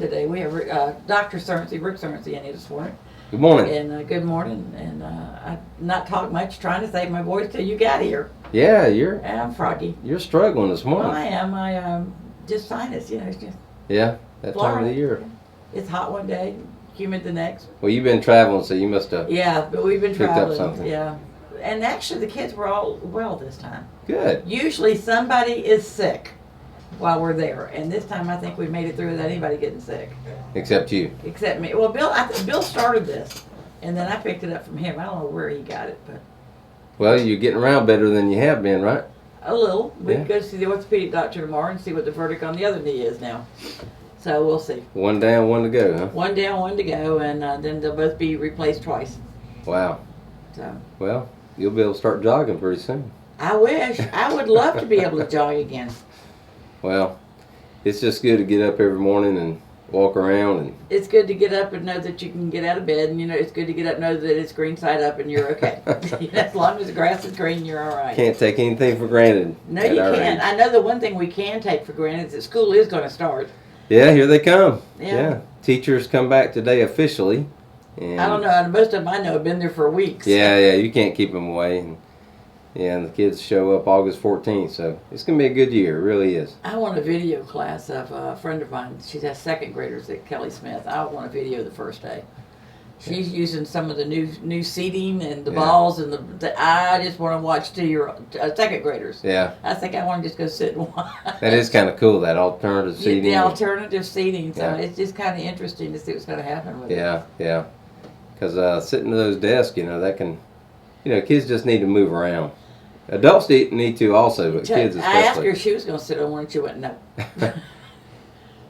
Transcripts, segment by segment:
today. We have Dr. Surrency, Rick Surrency in here this morning. Good morning. And good morning. And I not talked much, trying to save my voice till you got here. Yeah, I'm froggy. you're struggling this morning. Well, I am. I just sinus, it's just. Yeah, that time of the year. It's hot one day, humid the next. Well, you've been traveling, so you must have. Yeah, but we've been picked traveling. up something. Yeah, and actually the kids were all well this time. Good. Usually somebody is sick while we're there, and this time I think we made it through without anybody getting sick. Except you. Except me. Well, Bill started this, and then I picked it up from him. I don't know where he got it, but. Well, you're getting around better than you have been, right? A little. We Yeah. can go see the orthopedic doctor tomorrow and see what the verdict on the other knee is now. So we'll see. One down, one to go, huh? One down, one to go, and then they'll both be replaced twice. Wow. So Well, you'll be able to start jogging pretty soon. I wish. I would love to be able to jog again. Well, it's just good to get up every morning and walk around and. It's good to get up and know that you can get out of bed, and it's good to get up and know that it's green side up and you're okay. As long as the grass is green, you're all right. Can't take anything for granted. No, at you our can't. age. I know the one thing we can take for granted is that school is going to start. Yeah, here they come. Yeah. Teachers come back today officially. And I don't know. And most of them I know have been there for weeks. Yeah, you can't keep them away. And the kids show up August 14th, so it's going to be a good year. It really is. I want a video class of a friend of mine. She has second graders at Kelly Smith. I want a video the first day. She's using some of the new seating and the balls and I just want to watch second graders. Yeah. I think I want to just go sit and watch. That is kind of cool, that alternative seating. The alternative seating. So Yeah. it's just kind of interesting to see what's going to happen with it. Yeah. Because sitting at those desks, that can, kids just need to move around. Adults need to also, but kids especially. I asked her if she was going to sit on one and she went, no.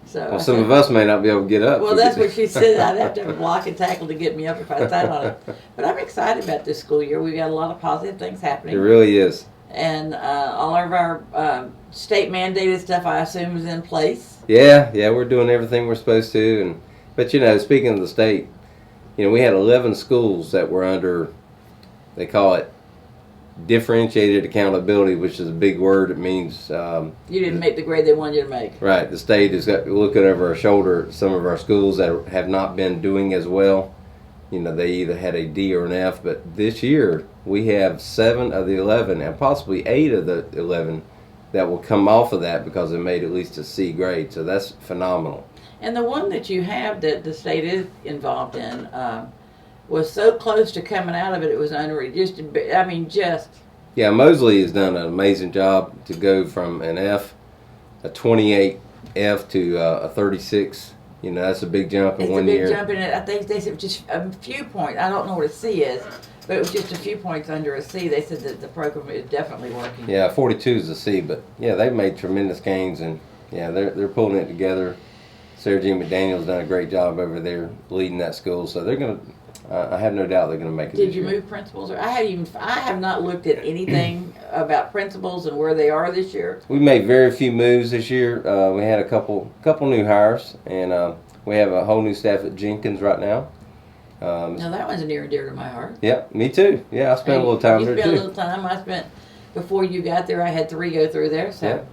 So well, some of us may not be able to get up. Well, that's what she said. I'd have to have a block and tackle to get me up if I sat on it. But I'm excited about this school year. We've got a lot of positive things happening. It really is. And all of our state mandated stuff, I assume, is in place. Yeah, we're doing everything we're supposed to. But speaking of the state, we had 11 schools that were under, they call it differentiated accountability, which is a big word. It means you didn't make the grade they wanted you to make. Right. The state is looking over our shoulder at some of our schools that have not been doing as well. They either had a D or an F, but this year we have 7 of the 11 and possibly 8 of the 11 that will come off of that because they made at least a C grade. So that's phenomenal. And the one that you have that the state is involved in was so close to coming out of it, it was unreal. Yeah, Mosley has done an amazing job to go from an F, a 28 F to a 36. That's a big jump in 1 year. It's a big jump in it. I think they said just a few points. I don't know what a C is, but it was just a few points under a C. They said that the program is definitely working. Yeah, 42 is a C, but yeah, they've made tremendous gains, and yeah, they're pulling it together. Sarah Jean McDaniel's done a great job over there leading that school, so they're going to. I have no doubt they're going to make it. Did you move principals? I have not looked at anything about principals and where they are this year. We made very few moves this year. We had a couple new hires, and we have a whole new staff at Jenkins right now. Now that one's near and dear to my heart. Yeah, me too. Yeah, I spent a little time there too. You spent a little time. I spent before you got there. I had 3 go through there. So.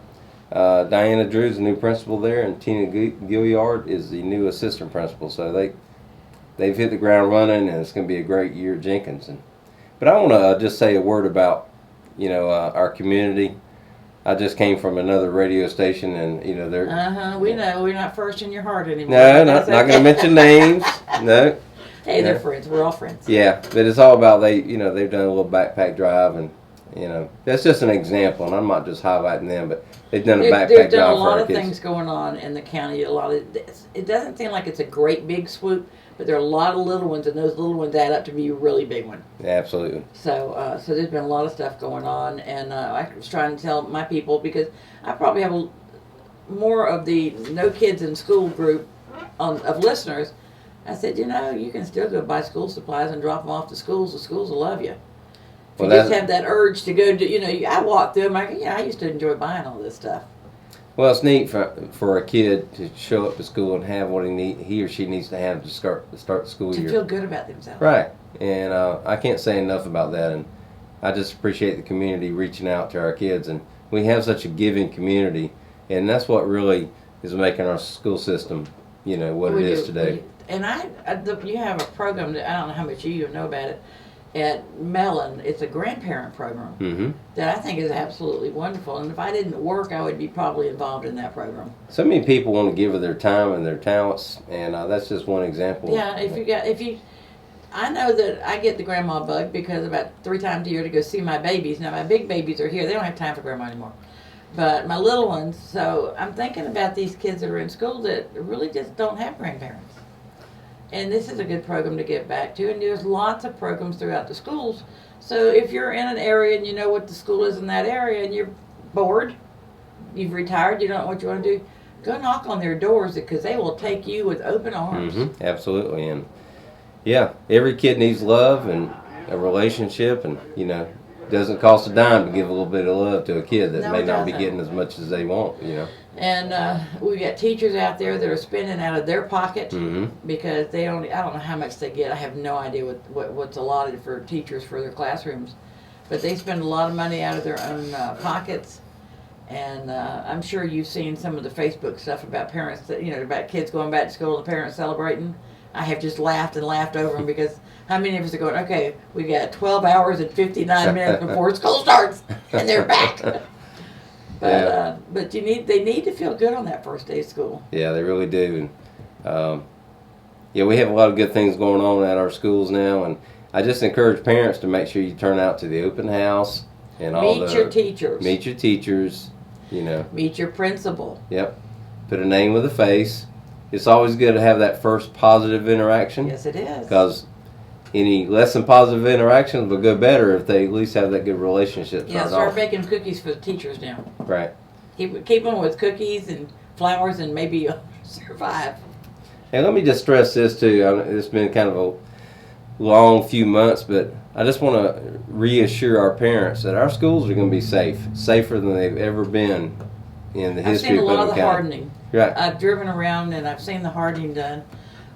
Yeah. Diana Drew's the new principal there, and Tina Gilliard is the new assistant principal. So they've hit the ground running, and it's going to be a great year at Jenkins. But I want to just say a word about, our community. I just came from another radio station, and they're. We know we're not first in your heart anymore. No, not going to mention names. No. Hey, they're friends. We're all friends. Yeah, but it's all about they've done a little backpack drive, and that's just an example, and I'm not just highlighting them, but they've done a backpack drive for our kids. There's done a lot of things going on in the county. It doesn't seem like it's a great big swoop, but there are a lot of little ones, and those little ones add up to be a really big one. Yeah, absolutely. So there's been a lot of stuff going on, and I was trying to tell my people, because I probably have more of the no kids in school group of listeners. I said, you can still go buy school supplies and drop them off to schools. The schools will love you. You just have that urge to go to, I walk through them. I used to enjoy buying all this stuff. Well, it's neat for a kid to show up to school and have what he or she needs to have to start the school year. To feel good about themselves. Right. And I can't say enough about that. And I just appreciate the community reaching out to our kids. And we have such a giving community. And that's what really is making our school system what it is today. And you have a program that I don't know how much you know about it at Mellon. It's a grandparent program that I think is absolutely wonderful. And if I didn't work, I would be probably involved in that program. So many people want to give of their time and their talents, and that's just one example. Yeah, I know that I get the grandma bug because about 3 times a year to go see my babies. Now my big babies are here; they don't have time for grandma anymore. But my little ones, so I'm thinking about these kids that are in school that really just don't have grandparents. And this is a good program to get back to. And there's lots of programs throughout the schools. So if you're in an area and you know what the school is in that area and you're bored, you've retired, you don't know what you want to do, go knock on their doors because they will take you with open arms. Absolutely. And yeah, every kid needs love and a relationship, and doesn't cost a dime to give a little bit of love to a kid that may not be getting as much as they want. And we got teachers out there that are spending out of their pocket because I don't know how much they get. I have no idea what's allotted for teachers for their classrooms, but they spend a lot of money out of their own pockets. And I'm sure you've seen some of the Facebook stuff about parents that about kids going back to school and the parents celebrating. I have just laughed and laughed over them because how many of us are going, okay, we got 12 hours and 59 minutes before school starts, and they're back. But they need to feel good on that first day of school. Yeah, they really do. And we have a lot of good things going on at our schools now, and I just encourage parents to make sure you turn out to the open house and meet your teachers. Meet your teachers. Meet your principal. Yep. Put a name with a face. It's always good to have that first positive interaction. Yes, it is. Because any less than positive interactions will go better if they at least have that good relationship. Yeah, start baking cookies for the teachers now. Right. Keep them with cookies and flowers, and maybe you'll survive. And let me just stress this too. It's been kind of a long few months, but I just want to reassure our parents that our schools are going to be safer than they've ever been in the history of Putnam County. I've seen a lot of the hardening. Right. I've driven around and I've seen the hardening done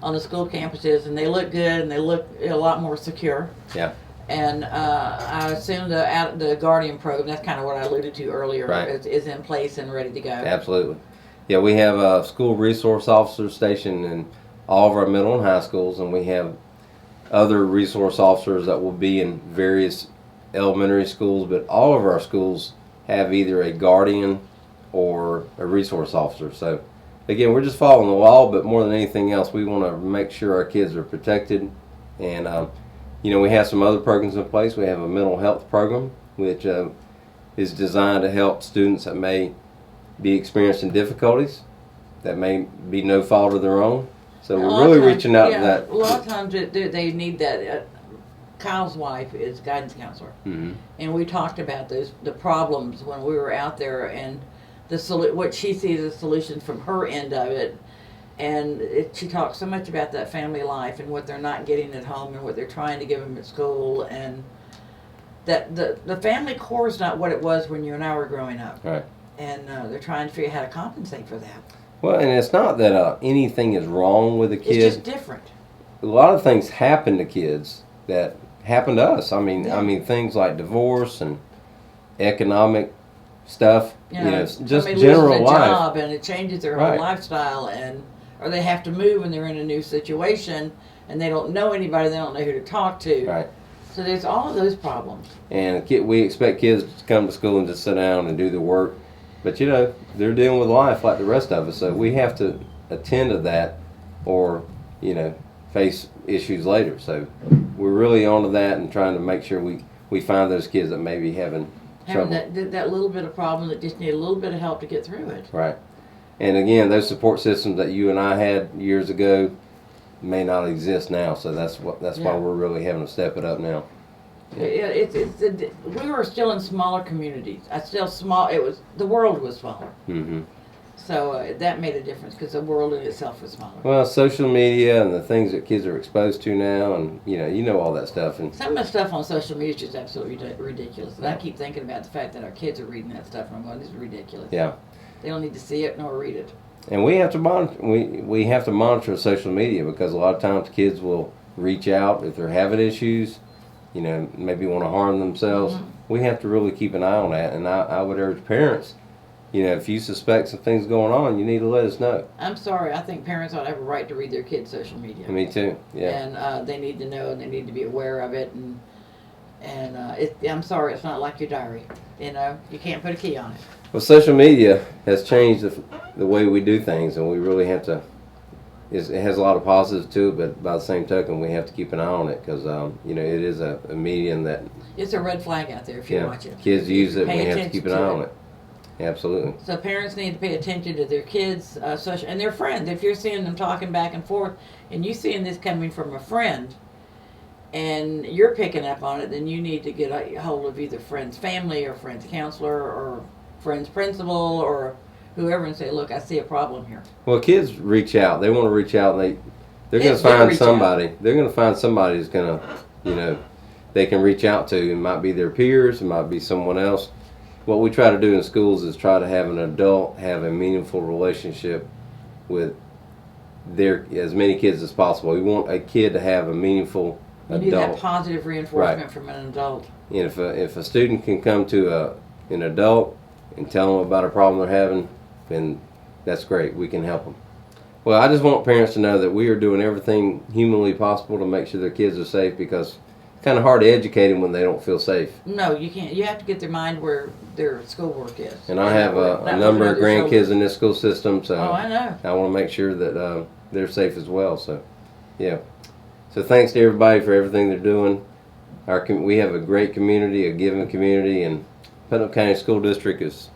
on the school campuses, and they look good and they look a lot more secure. Yeah. And I assume the Guardian program, that's kind of what I alluded to earlier, right. is in place and ready to go. Absolutely. Yeah, we have a school resource officer station in all of our middle and high schools, and we have other resource officers that will be in various elementary schools, but all of our schools have either a guardian or a resource officer. So again, we're just following the law, but more than anything else, we want to make sure our kids are protected. And we have some other programs in place. We have a mental health program, which is designed to help students that may be experiencing difficulties that may be no fault of their own. So we're really reaching out to that. A lot of times they need that. Kyle's wife is guidance counselor, and we talked about the problems when we were out there, and what she sees as solutions from her end of it. And she talks so much about that family life and what they're not getting at home and what they're trying to give them at school, and that the family core is not what it was when you and I were growing up. Right. And they're trying to figure out how to compensate for that. Well, and it's not that anything is wrong with the kid. It's just different. A lot of things happen to kids that happen to us. I mean things like divorce and economic stuff. Just general loses a life. Job and it changes their whole lifestyle, or they have to move and they're in a new situation and they don't know anybody. They don't know who to talk to. Right. So there's all of those problems. And we expect kids to come to school and just sit down and do the work. But, they're dealing with life like the rest of us. So we have to attend to that or, face issues later. So we're really on to that and trying to make sure we find those kids that may be having trouble. That little bit of problem that just need a little bit of help to get through it. Right. And again, those support systems that you and I had years ago may not exist now. So that's why we're really having to step it up now. Yeah. We were still in smaller communities. The world was smaller. Mm-hmm. So that made a difference because the world in itself was smaller. Well, social media and the things that kids are exposed to now, and you know all that stuff. And some of the stuff on social media is just absolutely ridiculous. And I keep thinking about the fact that our kids are reading that stuff, and I'm going, "This is ridiculous." Yeah. They don't need to see it nor read it. And we have to monitor. We have to monitor social media because a lot of times kids will reach out if they're having issues. Maybe want to harm themselves. Mm-hmm. We have to really keep an eye on that. And I would urge parents, if you suspect some things going on, you need to let us know. I'm sorry. I think parents ought to have a right to read their kids' social media. Me too. Yeah. And they need to know, and they need to be aware of it. And I'm sorry, it's not like your diary. You can't put a key on it. Well, social media has changed the way we do things, and we really have to. It has a lot of positives to it, but by the same token, we have to keep an eye on it because it is a medium that It's a red flag out there if you watch it. Kids use it, and Pay we have to attention keep an eye on it. Absolutely. So parents need to pay attention to their kids' social and their friends. If you're seeing them talking back and forth, and you seeing this coming from a friend, and you're picking up on it, then you need to get a hold of either friend's family or friend's counselor or friend's principal or whoever and say, look, I see a problem here. Well, kids reach out. They want to reach out, and they're going to They'll find reach somebody. They're going to find somebody who's going to, they can reach out to. It might be their peers. It might be someone else. What we try to do in schools is try to have an adult have a meaningful relationship with as many kids as possible. We want a kid to have a meaningful You need that positive reinforcement from an adult. And if a student can come to an adult and tell them about a problem they're having, then that's great. We can help them. Well, I just want parents to know that we are doing everything humanly possible to make sure their kids are safe because it's kind of hard to educate them when they don't feel safe. No, you can't. You have to get their mind where their schoolwork is. And I have a number of grandkids in this school system, so I know. I want to make sure that they're safe as well. So, yeah. So thanks to everybody for everything they're doing. We have a great community, a giving community, and Putnam County School District is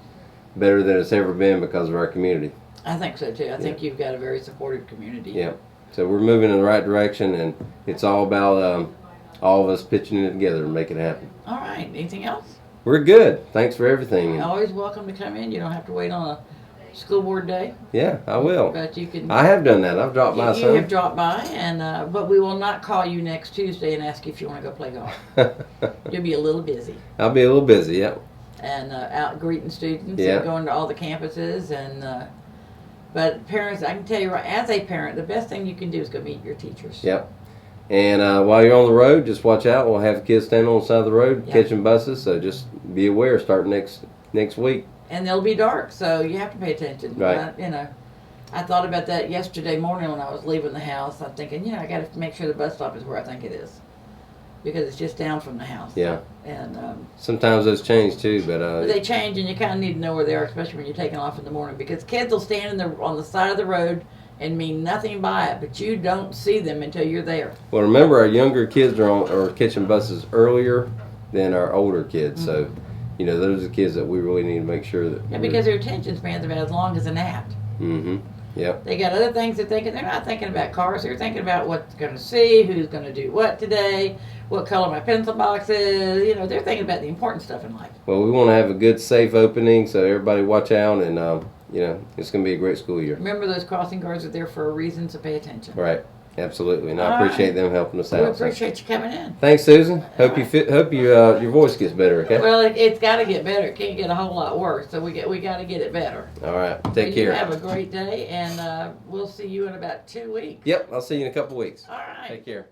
better than it's ever been because of our community. I think so too. I think you've got a very supportive community. Yeah. So we're moving in the right direction, and it's all about all of us pitching it together to make it happen. All right. Anything else? We're good. Thanks for everything. You're always welcome to come in. You don't have to wait on a school board day. Yeah, I will. But you can. I have done that. I've dropped by some. You have dropped by, and but we will not call you next Tuesday and ask you if you want to go play golf. You'll be a little busy. I'll be a little busy. Yep. And out greeting students Yeah. and going to all the campuses but parents, I can tell you, as a parent, the best thing you can do is go meet your teachers. Yep. And while you're on the road, just watch out. We'll have kids standing on the side of the road catching buses, so just be aware starting next week. And they'll be dark, so you have to pay attention. Right. I thought about that yesterday morning when I was leaving the house. I'm thinking, I got to make sure the bus stop is where I think it is, because it's just down from the house. Yeah. And sometimes those change too, but they change, and you kind of need to know where they are, especially when you're taking off in the morning, because kids will stand on the side of the road and mean nothing by it, but you don't see them until you're there. Well, remember, our younger kids are catching buses earlier than our older kids, so those are the kids that we really need to make sure that. Yeah, because their attention spans about as long as a gnat. Mm-hmm. Yep. They got other things they're thinking. They're not thinking about cars. They're thinking about what they're going to see, who's going to do what today, what color my pencil box is. They're thinking about the important stuff in life. Well, we want to have a good, safe opening, so everybody watch out, and it's going to be a great school year. Remember, those crossing guards are there for a reason, so pay attention. Right. Absolutely, and I appreciate them helping us out. We appreciate you coming in. Thanks, Susan. Hope your voice gets better. Okay. Well, it's got to get better. It can't get a whole lot worse. So we got to get it better. All right. Take care. You have a great day, and we'll see you in about 2 weeks. Yep. I'll see you in a couple weeks. All right. Take care.